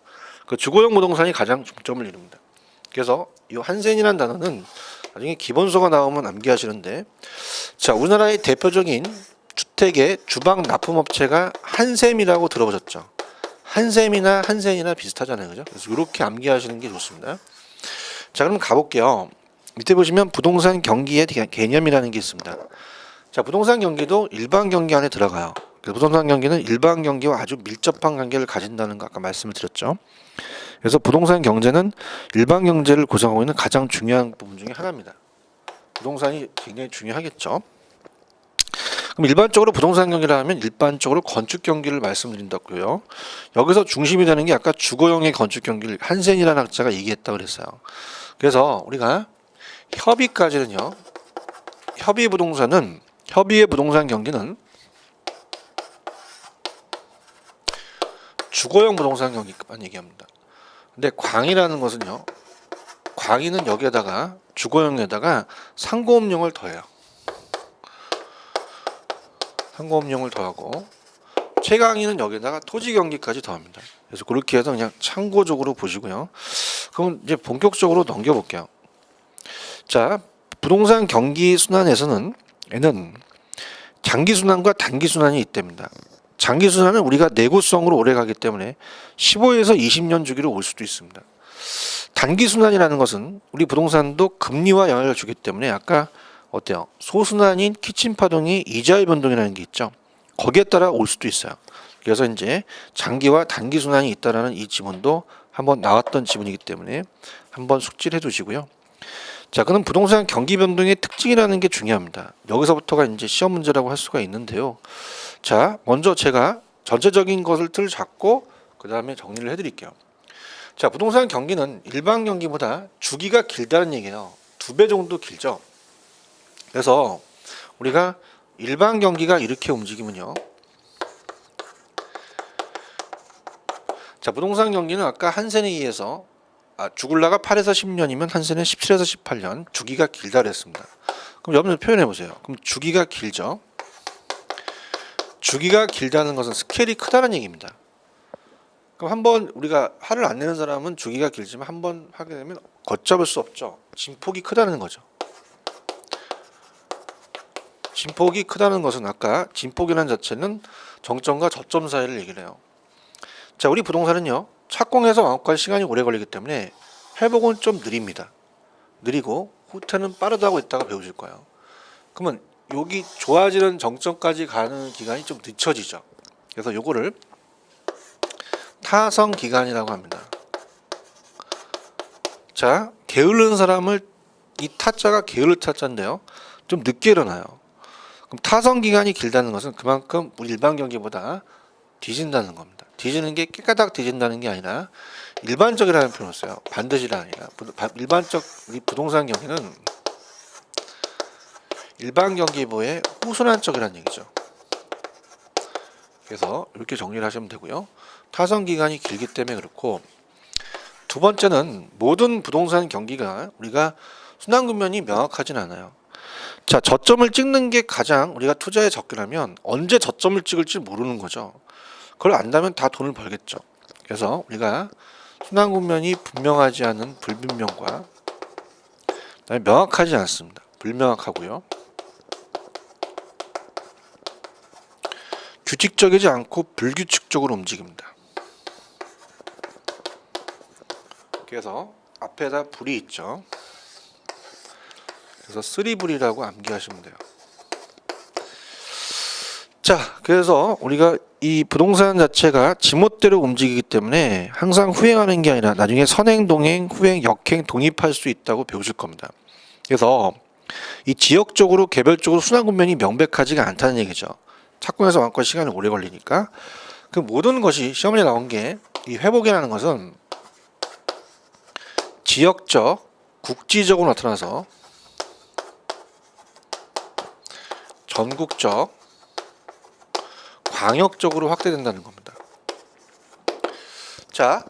그 주거용 부동산이 가장 중점을 이룹니다. 그래서 이 한센이라는 단어는 나중에 기본서가 나오면 암기하시는데, 자, 우리나라의 대표적인 주택의 주방 납품업체가 한샘이라고 들어보셨죠? 한샘이나 한센이나 비슷하잖아요, 그죠? 그래서 이렇게 암기하시는 게 좋습니다. 자, 그럼 가볼게요. 밑에 보시면 부동산 경기의 개념이라는 게 있습니다. 자, 부동산 경기도 일반 경기 안에 들어가요. 그래서 부동산 경기는 일반 경기와 아주 밀접한 관계를 가진다는 거 아까 말씀을 드렸죠. 그래서 부동산 경제는 일반 경제를 구성하고 있는 가장 중요한 부분 중에 하나입니다. 부동산이 굉장히 중요하겠죠. 그럼 일반적으로 부동산 경기라 하면 일반적으로 건축 경기를 말씀드린다고요. 여기서 중심이 되는 게 아까 주거용의 건축 경기를 한센이라는 학자가 얘기했다고 그랬어요. 그래서 우리가 협의까지는요. 협의의 부동산 경기는 주거용 부동산 경기만 얘기합니다. 근데 광이라는 것은요. 광이는 여기에다가 주거용에다가 상고업용을 더해요. 상고업용을 더하고 최강의는 여기에다가 토지 경기까지 더합니다. 그래서 그렇게 해서 그냥 참고적으로 보시고요. 그럼 이제 본격적으로 넘겨볼게요. 자, 부동산 경기 순환에서는 장기 순환과 단기 순환이 있답니다. 장기 순환은 우리가 내구성으로 오래 가기 때문에 15에서 20년 주기로 올 수도 있습니다. 단기 순환이라는 것은 우리 부동산도 금리와 영향을 주기 때문에 아까 어때요? 소순환인 키친 파동이 이자의 변동이라는 게 있죠. 거기에 따라 올 수도 있어요. 그래서 이제 장기와 단기 순환이 있다라는 이 지문도 한번 나왔던 지문이기 때문에 한번 숙지를 해두시고요. 자, 그럼 부동산 경기 변동의 특징이라는 게 중요합니다. 여기서부터가 이제 시험 문제라고 할 수가 있는데요. 자, 먼저 제가 전체적인 것을 틀 잡고 그 다음에 정리를 해드릴게요. 자, 부동산 경기는 일반 경기보다 주기가 길다는 얘기예요. 2배 정도 길죠. 그래서 우리가 일반 경기가 이렇게 움직이면요. 자, 부동산 경기는 아까 한센에 의해서 죽을라가 8에서 10년이면 한센은 17에서 18년 주기가 길다 그랬습니다. 그럼 여러분들 표현해 보세요. 그럼 주기가 길죠. 주기가 길다는 것은 스케일이 크다는 얘기입니다. 그럼 한번 우리가 화를 안 내는 사람은 주기가 길지만 한번 하게 되면 걷잡을 수 없죠. 진폭이 크다는 거죠. 진폭이 크다는 것은 아까 진폭이라는 자체는 정점과 저점 사이를 얘기를 해요. 자, 우리 부동산은요. 착공해서 완공까지 시간이 오래 걸리기 때문에 회복은 좀 느립니다. 느리고 후퇴는 빠르다고 이따가 배우실 거예요. 그러면 여기 좋아지는 정점까지 가는 기간이 좀 늦춰지죠. 그래서 요거를 타성 기간이라고 합니다. 자, 게으른 사람을 이 타자가 게으를 타자인데요. 좀 늦게 일어나요. 그럼 타성 기간이 길다는 것은 그만큼 우리 일반 경기보다 뒤진다는 겁니다. 뒤지는 게 깨까닥 뒤진다는 게 아니라 일반적이라는 표현을 써요. 반드시가 아니라 일반적 우리 부동산 경기는 일반 경기보의 후순환적이라는 얘기죠. 그래서 이렇게 정리를 하시면 되고요. 타성 기간이 길기 때문에 그렇고, 두 번째는 모든 부동산 경기가 우리가 순환 국면이 명확하진 않아요. 자, 저점을 찍는 게 가장 우리가 투자에 접근하면 언제 저점을 찍을지 모르는 거죠. 그걸 안다면 다 돈을 벌겠죠. 그래서 우리가 순환 국면이 분명하지 않은 불분명과 그다음에 명확하지 않습니다. 불명확하고요. 규칙적이지 않고 불규칙적으로 움직입니다. 그래서 앞에다 불이 있죠. 그래서 쓰리불이라고 암기하시면 돼요. 자, 그래서 우리가 이 부동산 자체가 지멋대로 움직이기 때문에 항상 후행하는 게 아니라 나중에 선행, 동행, 후행, 역행, 독립할 수 있다고 배우실 겁니다. 그래서 이 지역적으로 개별적으로 순환 국면이 명백하지가 않다는 얘기죠. 착공해서 완공 시간이 오래 걸리니까. 그 모든 것이 시험에 나온 게 이 회복이라는 것은 지역적, 국지적으로 나타나서 전국적, 광역적으로 확대된다는 겁니다. 자,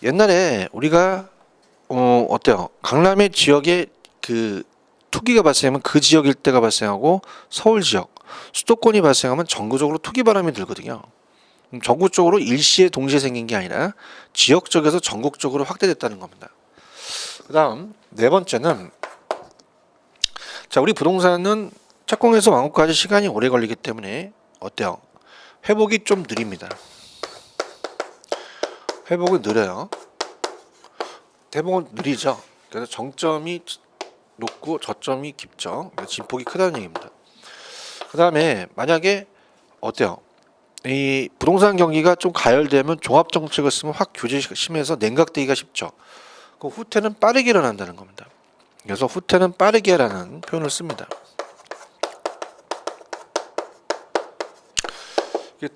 옛날에 우리가 어때요? 강남의 지역에 그 투기가 발생하면 그 지역 일대가 발생하고 서울 지역, 수도권이 발생하면 전국적으로 투기 바람이 들거든요. 전국적으로 일시에 동시에 생긴 게 아니라 지역적에서 전국적으로 확대됐다는 겁니다. 그 다음 네 번째는, 자, 우리 부동산은 착공해서 완공까지 시간이 오래 걸리기 때문에 어때요? 회복이 좀 느립니다. 회복은 느려요. 회복은 느리죠. 그래서 정점이 높고 저점이 깊죠. 진폭이 크다는 얘기입니다. 그 다음에 만약에 어때요? 이 부동산 경기가 좀 가열되면 종합정책을 쓰면 확 규제가 심해서 냉각되기가 쉽죠. 그 후퇴는 빠르게 일어난다는 겁니다. 그래서 후퇴는 빠르게라는 표현을 씁니다.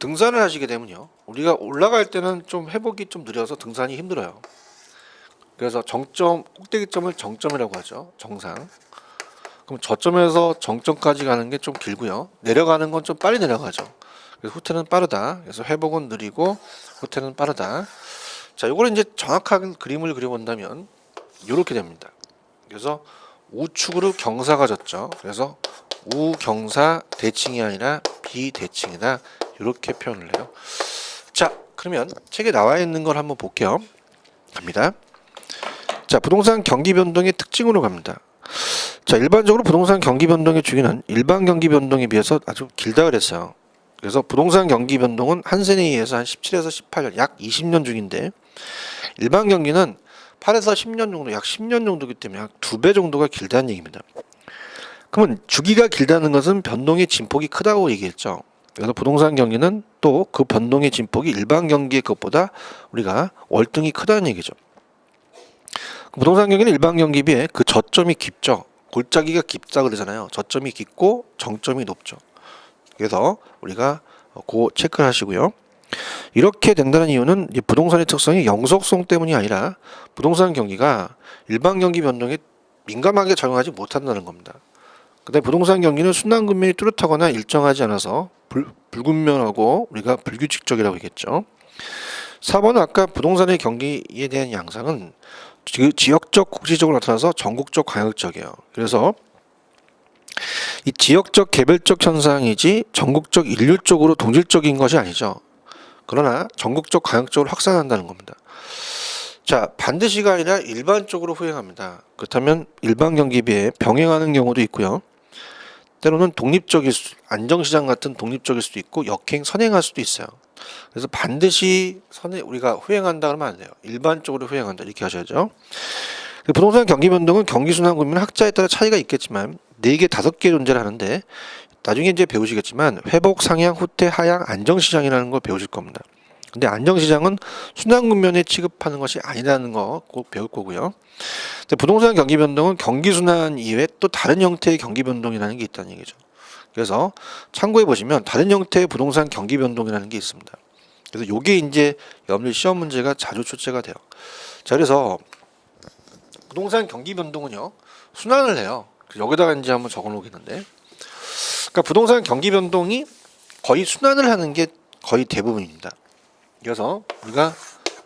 등산을 하시게 되면요, 우리가 올라갈 때는 좀 회복이 좀 느려서 등산이 힘들어요. 그래서 정점, 꼭대기점을 정점이라고 하죠. 정상. 그럼 저점에서 정점까지 가는 게 좀 길고요. 내려가는 건 좀 빨리 내려가죠. 그래서 후퇴는 빠르다. 그래서 회복은 느리고 후퇴는 빠르다. 자, 요거를 이제 정확한 그림을 그려본다면 이렇게 됩니다. 그래서 우측으로 경사가 졌죠. 그래서 우경사 대칭이 아니라 비대칭이다. 이렇게 표현을 해요. 자, 그러면 책에 나와 있는 걸 한번 볼게요. 갑니다. 자, 부동산 경기 변동의 특징으로 갑니다. 자, 일반적으로 부동산 경기 변동의 주기는 일반 경기 변동에 비해서 아주 길다 그랬어요. 그래서 부동산 경기 변동은 한 세대에 의해서 한 17에서 18년, 약 20년 중인데 일반 경기는 8에서 10년 정도, 약 10년 정도이기 때문에 약 2배 정도가 길다는 얘기입니다. 그러면 주기가 길다는 것은 변동의 진폭이 크다고 얘기했죠. 그래서 부동산 경기는 또 그 변동의 진폭이 일반 경기의 것보다 우리가 월등히 크다는 얘기죠. 부동산 경기는 일반 경기에 비해 그 저점이 깊죠. 골짜기가 깊다 그러잖아요. 저점이 깊고 정점이 높죠. 그래서 우리가 그 체크를 하시고요. 이렇게 된다는 이유는 이 부동산의 특성이 영속성 때문이 아니라 부동산 경기가 일반 경기 변동에 민감하게 작용하지 못한다는 겁니다. 그다음에 부동산 경기는 순환 국면이 뚜렷하거나 일정하지 않아서 불분명하고 우리가 불규칙적이라고 얘기했죠. 4번은 아까 부동산의 경기에 대한 양상은 지역적 국지적으로 나타나서 전국적 광역적이에요. 그래서 이 지역적 개별적 현상이지 전국적 일률적으로 동질적인 것이 아니죠. 그러나 전국적 광역적으로 확산한다는 겁니다. 자, 반드시가 아니라 일반적으로 후행합니다. 그렇다면 일반 경기에 비해 병행하는 경우도 있고요. 때로는 독립적일 안정시장 같은 독립적일 수도 있고 역행 선행할 수도 있어요. 그래서 반드시 우리가 후행한다 그러면 안 돼요. 일반적으로 후행한다 이렇게 하셔야죠. 부동산 경기 변동은 경기 순환 국면 학자에 따라 차이가 있겠지만 4개, 5개 존재를 하는데 나중에 이제 배우시겠지만 회복, 상향, 후퇴, 하향, 안정시장이라는 걸 배우실 겁니다. 근데 안정시장은 순환 국면에 취급하는 것이 아니라는 거 꼭 배울 거고요. 근데 부동산 경기 변동은 경기 순환 이외에 또 다른 형태의 경기 변동이라는 게 있다는 얘기죠. 그래서 참고해 보시면 다른 형태의 부동산 경기 변동이라는 게 있습니다. 그래서 요게 이제 여러분들 시험 문제가 자주 출제가 돼요. 자, 그래서 부동산 경기 변동은요 순환을 해요. 여기다가 이제 한번 적어 놓겠는데, 그러니까 부동산 경기 변동이 거의 순환을 하는 게 거의 대부분입니다. 그래서 우리가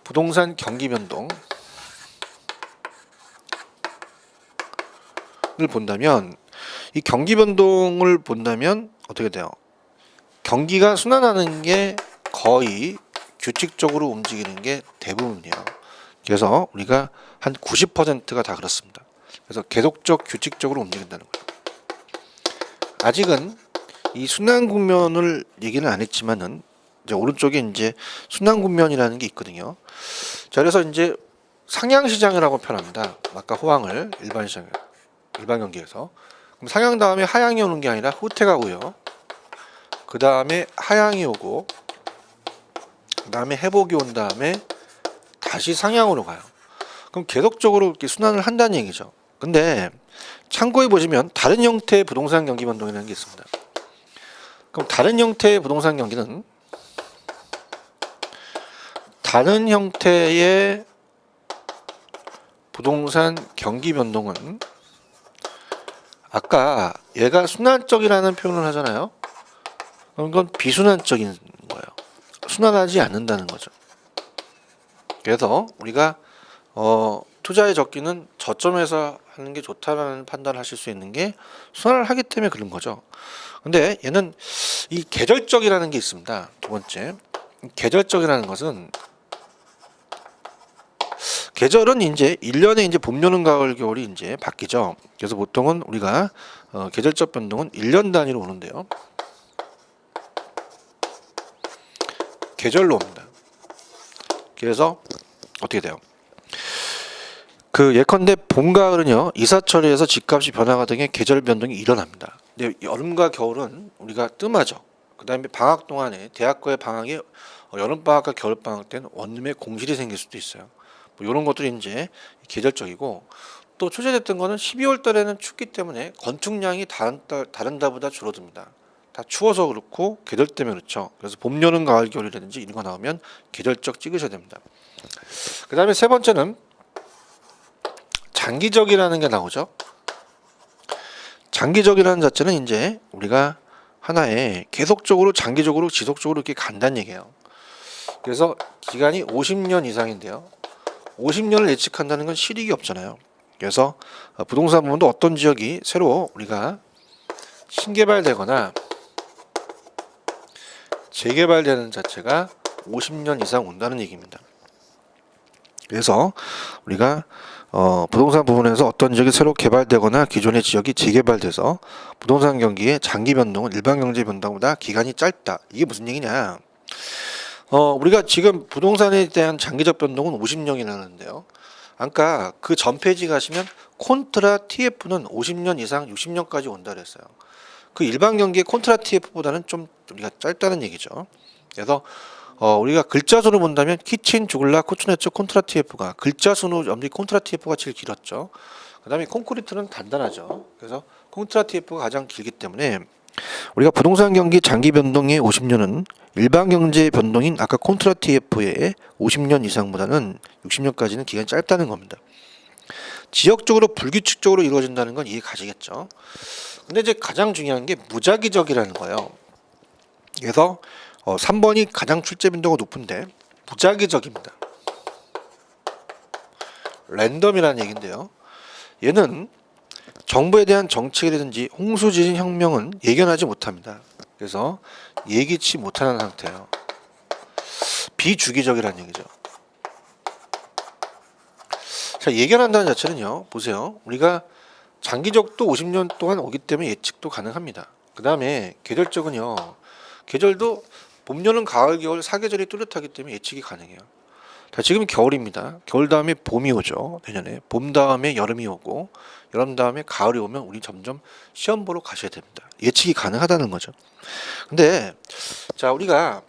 부동산 경기 변동을 본다면 이 경기 변동을 본다면 어떻게 돼요? 경기가 순환하는 게 거의 규칙적으로 움직이는 게 대부분이에요. 그래서 우리가 한 90%가 다 그렇습니다. 그래서 계속적 규칙적으로 움직인다는 거예요. 아직은 이 순환 국면을 얘기는 안 했지만은 이제 오른쪽에 이제 순환 국면이라는 게 있거든요. 자, 그래서 이제 상향 시장이라고 표현합니다. 아까 호황을 일반 시장, 일반 경기에서. 그럼 상향 다음에 하향이 오는 게 아니라 후퇴가 오고요. 그 다음에 하향이 오고, 그 다음에 회복이 온 다음에 다시 상향으로 가요. 그럼 계속적으로 이렇게 순환을 한다는 얘기죠. 근데 참고해 보시면 다른 형태의 부동산 경기 변동이라는 게 있습니다. 그럼 다른 형태의 부동산 경기는 다른 형태의 부동산 경기 변동은 아까 얘가 순환적이라는 표현을 하잖아요. 그럼 그건 비순환적인 거예요. 순환하지 않는다는 거죠. 그래서 우리가 투자의 적기는 저점에서 하는 게 좋다라는 판단을 하실 수 있는 게 순환을 하기 때문에 그런 거죠. 근데 얘는 이 계절적이라는 게 있습니다. 두 번째, 계절적이라는 것은 계절은 이제 1년에 이제 봄, 여름, 가을, 겨울이 이제 바뀌죠. 그래서 보통은 우리가 계절적 변동은 1년 단위로 오는데요. 계절로 옵니다. 그래서 어떻게 돼요? 그 예컨대 봄, 가을은요 이사철에서 집값이 변화가 등의 계절 변동이 일어납니다. 근데 여름과 겨울은 우리가 뜸하죠. 그 다음에 방학 동안에 대학교의 방학에 여름 방학과 겨울 방학 때는 원룸에 공실이 생길 수도 있어요. 뭐 이런 것들이 이제 계절적이고, 또 출제됐던 거는 12월 달에는 춥기 때문에 건축량이 다른 달보다 줄어듭니다. 다 추워서 그렇고 계절 때문에 그렇죠. 그래서 봄, 여름, 가을, 겨울이라든지 이런 거 나오면 계절적 찍으셔야 됩니다. 그 다음에 세 번째는 장기적이라는 게 나오죠. 장기적이라는 자체는 이제 우리가 하나에 계속적으로 장기적으로 지속적으로 이렇게 간다는 얘기예요. 그래서 기간이 50년 이상인데요. 50년을 예측한다는 건 실익이 없잖아요. 그래서 부동산 부분도 어떤 지역이 새로 우리가 신개발되거나 재개발되는 자체가 50년 이상 온다는 얘기입니다. 그래서 우리가 부동산 부분에서 어떤 지역이 새로 개발되거나 기존의 지역이 재개발돼서 부동산 경기의 장기 변동은 일반 경제 변동보다 기간이 짧다. 이게 무슨 얘기냐? 우리가 지금 부동산에 대한 장기적 변동은 50년이라는데요. 아까 그 전 페이지 가시면 콘트라 TF는 50년 이상 60년까지 온다 그랬어요. 그 일반 경기의 콘트라 TF보다는 좀 우리가 짧다는 얘기죠. 그래서 우리가 글자 수로 본다면 키친, 주글라, 코츠네츠, 콘트라 TF가 글자 수로 염리 콘트라 TF가 제일 길었죠. 그다음에 콘크리트는 단단하죠. 그래서 콘트라 TF가 가장 길기 때문에 우리가 부동산 경기 장기 변동의 50년은 일반 경제 변동인 아까 콘트라 TF의 50년 이상보다는 60년까지는 기간이 짧다는 겁니다. 지역적으로 불규칙적으로 이루어진다는 건 이해 가시겠죠. 근데 이제 가장 중요한 게 무작위적이라는 거예요. 그래서 3번이 가장 출제 빈도가 높은데 무작위적입니다. 랜덤이라는 얘기인데요. 얘는 정부에 대한 정책이라든지 홍수 지진 혁명은 예견하지 못합니다. 그래서 예기치 못하는 상태예요. 비주기적이라는 얘기죠. 자, 예견한다는 자체는요. 보세요. 우리가 장기적도 50년 동안 오기 때문에 예측도 가능합니다. 그 다음에 계절적은요. 계절도 봄, 여름, 가을, 겨울 4계절이 뚜렷하기 때문에 예측이 가능해요. 자, 지금 겨울입니다. 겨울 다음에 봄이 오죠. 내년에. 봄 다음에 여름이 오고 여름 다음에 가을이 오면 우리 점점 시험 보러 가셔야 됩니다. 예측이 가능하다는 거죠. 근데 자, 우리가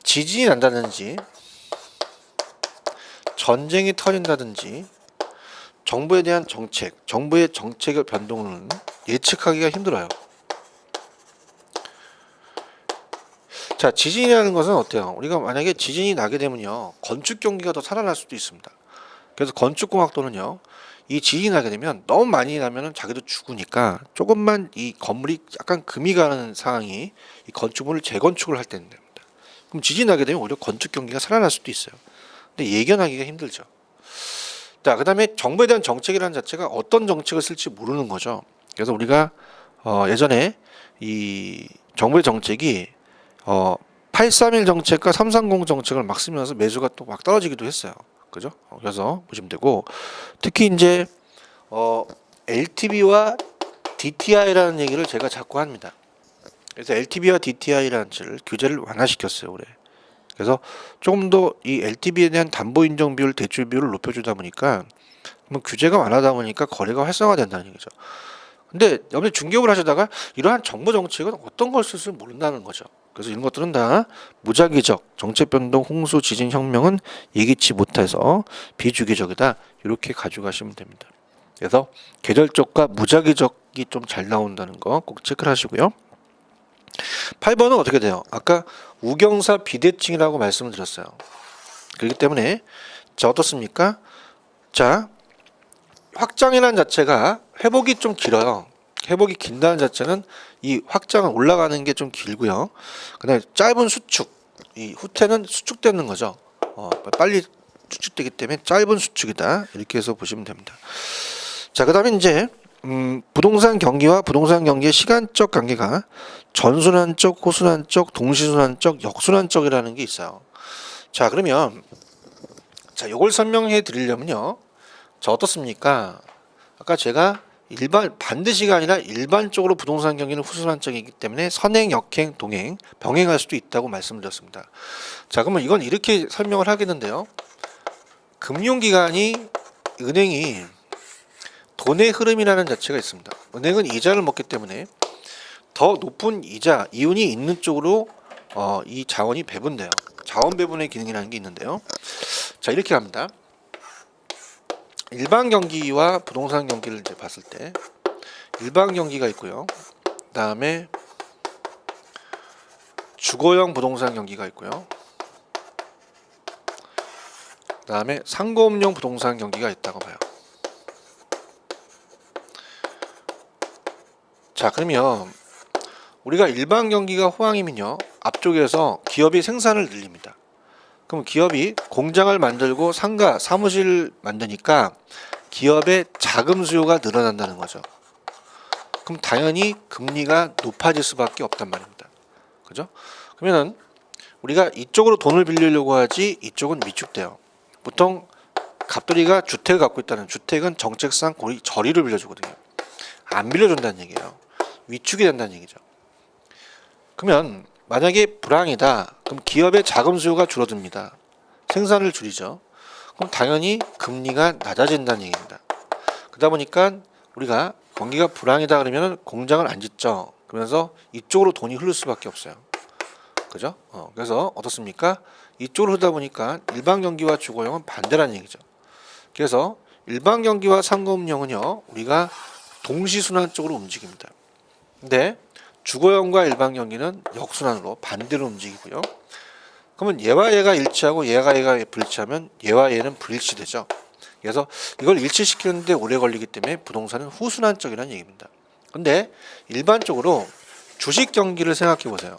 지진이 난다든지 전쟁이 터진다든지 정부에 대한 정책, 정부의 정책의 변동은 예측하기가 힘들어요. 자, 지진이라는 것은 어때요? 우리가 만약에 지진이 나게 되면요, 건축 경기가 더 살아날 수도 있습니다. 그래서 건축공학도는요, 이 지진이 나게 되면 너무 많이 나면은 자기도 죽으니까 조금만 이 건물이 약간 금이 가는 상황이 이 건축물을 재건축을 할 때는 됩니다. 그럼 지진이 나게 되면 오히려 건축 경기가 살아날 수도 있어요. 근데 예견하기가 힘들죠. 자, 그 다음에 정부에 대한 정책이라는 자체가 어떤 정책을 쓸지 모르는 거죠. 그래서 우리가 예전에 이 정부의 정책이 831 정책과 330 정책을 막 쓰면서 매수가 또 막 떨어지기도 했어요. 그죠? 그래서 보시면 되고, 특히 이제 LTV와 DTI라는 얘기를 제가 자꾸 합니다. 그래서 LTV와 DTI라는 규제를 완화시켰어요, 올해. 그래서 조금 더 이 LTV에 대한 담보 인정 비율, 대출 비율을 높여주다 보니까 규제가 완화하다 보니까 거래가 활성화된다는 얘기죠. 근데 여러분들 중개업을 하시다가 이러한 정부 정책은 어떤 걸 쓸지 모른다는 거죠. 그래서 이런 것들은 다 무작위적, 정책 변동, 홍수, 지진, 혁명은 예기치 못해서 비주기적이다. 이렇게 가져가시면 됩니다. 그래서 계절적과 무작위적이 좀 잘 나온다는 거 꼭 체크를 하시고요. 8번은 어떻게 돼요? 아까 우경사 비대칭이라고 말씀을 드렸어요. 그렇기 때문에 자, 어떻습니까? 자, 확장이라는 자체가 회복이 좀 길어요. 회복이 긴다는 자체는 이 확장은 올라가는 게 좀 길고요. 그다음에 짧은 수축, 이 후퇴는 수축되는 거죠. 빨리 수축되기 때문에 짧은 수축이다. 이렇게 해서 보시면 됩니다. 자, 그다음에 이제 부동산 경기와 부동산 경기의 시간적 관계가 전순환적, 호순환적, 동시순환적, 역순환적이라는 게 있어요. 자, 그러면 자, 이걸 설명해 드리려면요. 자, 어떻습니까? 아까 제가 반드시가 아니라 일반적으로 부동산 경기는 후순환적이기 때문에 선행, 역행, 동행, 병행할 수도 있다고 말씀드렸습니다. 자, 그러면 이건 이렇게 설명을 하겠는데요. 금융기관이 은행이 돈의 흐름이라는 자체가 있습니다. 은행은 이자를 먹기 때문에 더 높은 이자, 이윤이 있는 쪽으로 이 자원이 배분돼요. 자원 배분의 기능이라는 게 있는데요. 자, 이렇게 합니다. 일반 경기와 부동산 경기를 이제 봤을 때 일반 경기가 있고요. 그다음에 주거형 부동산 경기가 있고요. 그다음에 상공업용 부동산 경기가 있다고 봐요. 자, 그러면 우리가 일반 경기가 호황이면요, 앞쪽에서 기업이 생산을 늘립니다. 그럼 기업이 공장을 만들고 상가, 사무실 만드니까 기업의 자금 수요가 늘어난다는 거죠. 그럼 당연히 금리가 높아질 수밖에 없단 말입니다. 그죠? 그러면은 우리가 이쪽으로 돈을 빌리려고 하지 이쪽은 위축돼요. 보통 갑돌이가 주택을 갖고 있다는, 주택은 정책상 거의 저리를 빌려주거든요. 안 빌려준다는 얘기예요. 위축이 된다는 얘기죠. 그러면 만약에 불황이다, 그럼 기업의 자금 수요가 줄어듭니다. 생산을 줄이죠. 그럼 당연히 금리가 낮아진다는 얘기입니다. 그러다 보니까 우리가 경기가 불황이다 그러면 공장을 안 짓죠. 그러면서 이쪽으로 돈이 흐를 수밖에 없어요. 그죠? 그래서 어떻습니까? 이쪽으로 흐르다 보니까 일반 경기와 주거용은 반대라는 얘기죠. 그래서 일반 경기와 상공업용은요, 우리가 동시순환 쪽으로 움직입니다. 근데 주거용과 일반 경기는 역순환으로 반대로 움직이고요. 그러면 얘와 얘가 일치하고 얘가 불일치하면 얘와 얘는 불일치되죠. 그래서 이걸 일치시키는데 오래 걸리기 때문에 부동산은 후순환적이라는 얘기입니다. 근데 일반적으로 주식 경기를 생각해 보세요.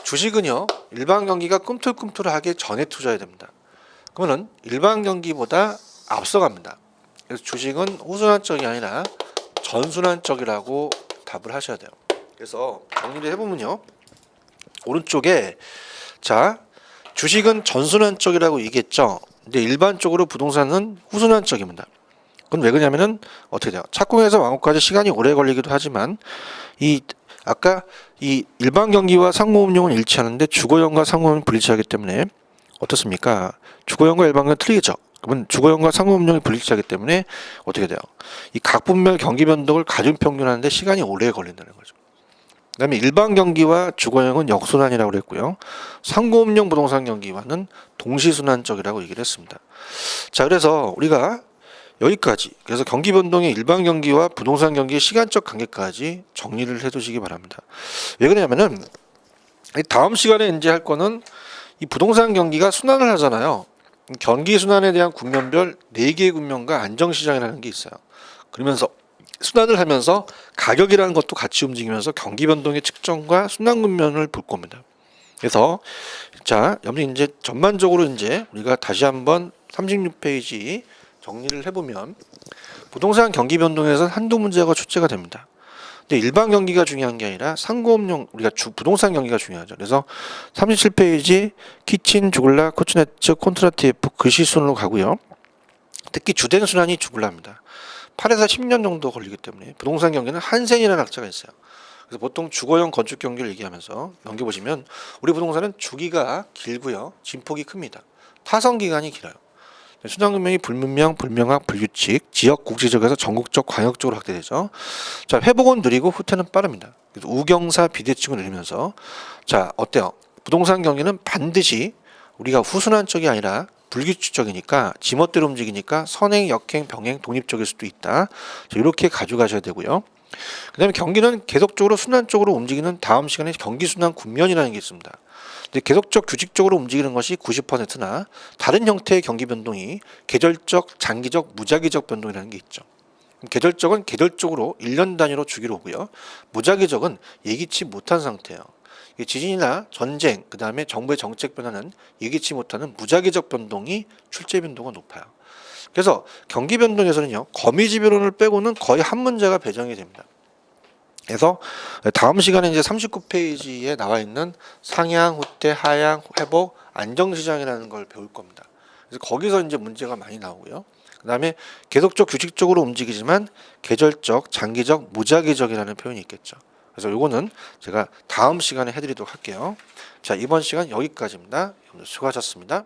주식은요, 일반 경기가 꿈틀꿈틀하게 전에 투자해야 됩니다. 그러면 일반 경기보다 앞서갑니다. 그래서 주식은 후순환적이 아니라 전순환적이라고 답을 하셔야 돼요. 그래서 정리를 해보면요, 오른쪽에 자, 주식은 전순환적이라고 얘기했죠. 근데 일반적으로 부동산은 후순환적입니다. 그건 왜 그러냐면은 어떻게 돼요? 착공해서 완공까지 시간이 오래 걸리기도 하지만 아까 이 일반 경기와 상공업용은 일치하는데 주거용과 상공업용은 불일치하기 때문에 어떻습니까? 주거용과 일반 경기는 틀리겠죠. 그러면 주거용과 상공업용이 불일치하기 때문에 어떻게 돼요? 이 각 분별 경기 변동을 가중 평균하는데 시간이 오래 걸린다는 거죠. 그다음에 일반 경기와 주거용은 역순환이라고 그랬고요. 상공업용 부동산 경기와는 동시순환적이라고 얘기를 했습니다. 자, 그래서 우리가 여기까지, 그래서 경기 변동의 일반 경기와 부동산 경기의 시간적 관계까지 정리를 해두시기 바랍니다. 왜 그러냐면은 다음 시간에 이제 할 거는 이 부동산 경기가 순환을 하잖아요. 경기 순환에 대한 국면별 4개의 국면과 안정시장이라는 게 있어요. 그러면서 순환을 하면서 가격이라는 것도 같이 움직이면서 경기 변동의 측정과 순환 국면을 볼 겁니다. 그래서 자, 여러분 이제 전반적으로 이제 우리가 다시 한번 36페이지 정리를 해보면 부동산 경기 변동에서 한두 문제가 출제가 됩니다. 근데 일반 경기가 중요한 게 아니라 상공업용, 우리가 부동산 경기가 중요하죠. 그래서 37페이지 키친, 주글라, 코츠네츠, 콘트라TF 글씨 순으로 가고요. 특히 주된 순환이 주글라입니다. 8에서 10년 정도 걸리기 때문에 부동산 경기는 한센이라는 학자가 있어요. 그래서 보통 주거용 건축 경기를 얘기하면서 넘겨보시면 우리 부동산은 주기가 길고요, 진폭이 큽니다. 타선 기간이 길어요. 순환금융이 불문명, 불명확, 불규칙, 지역 국지적에서 전국적, 광역적으로 확대되죠. 자, 회복은 느리고 후퇴는 빠릅니다. 그래서 우경사, 비대칭을 느리면서 자, 어때요? 부동산 경기는 반드시 우리가 후순환적이 아니라 불규칙적이니까 지멋대로 움직이니까 선행, 역행, 병행, 독립적일 수도 있다. 자, 이렇게 가져가셔야 되고요. 그 다음에 경기는 계속적으로 순환적으로 움직이는 다음 시간에 경기순환 국면이라는 게 있습니다. 근데 계속적 규칙적으로 움직이는 것이 90%나 다른 형태의 경기 변동이 계절적, 장기적, 무작위적 변동이라는 게 있죠. 계절적은 계절적으로 1년 단위로 주기로 오고요. 무작위적은 예기치 못한 상태예요. 지진이나 전쟁, 그 다음에 정부의 정책 변화는 예기치 못하는 무작위적 변동이 출제 빈도가 높아요. 그래서 경기 변동에서는요, 거미지변론을 빼고는 거의 한 문제가 배정이 됩니다. 그래서 다음 시간에 이제 39페이지에 나와 있는 상향, 후퇴, 하향, 회복, 안정시장이라는 걸 배울 겁니다. 그래서 거기서 이제 문제가 많이 나오고요. 그 다음에 계속적, 규칙적으로 움직이지만 계절적, 장기적, 무작위적이라는 표현이 있겠죠. 그래서 요거는 제가 다음 시간에 해드리도록 할게요. 자, 이번 시간 여기까지입니다. 수고하셨습니다.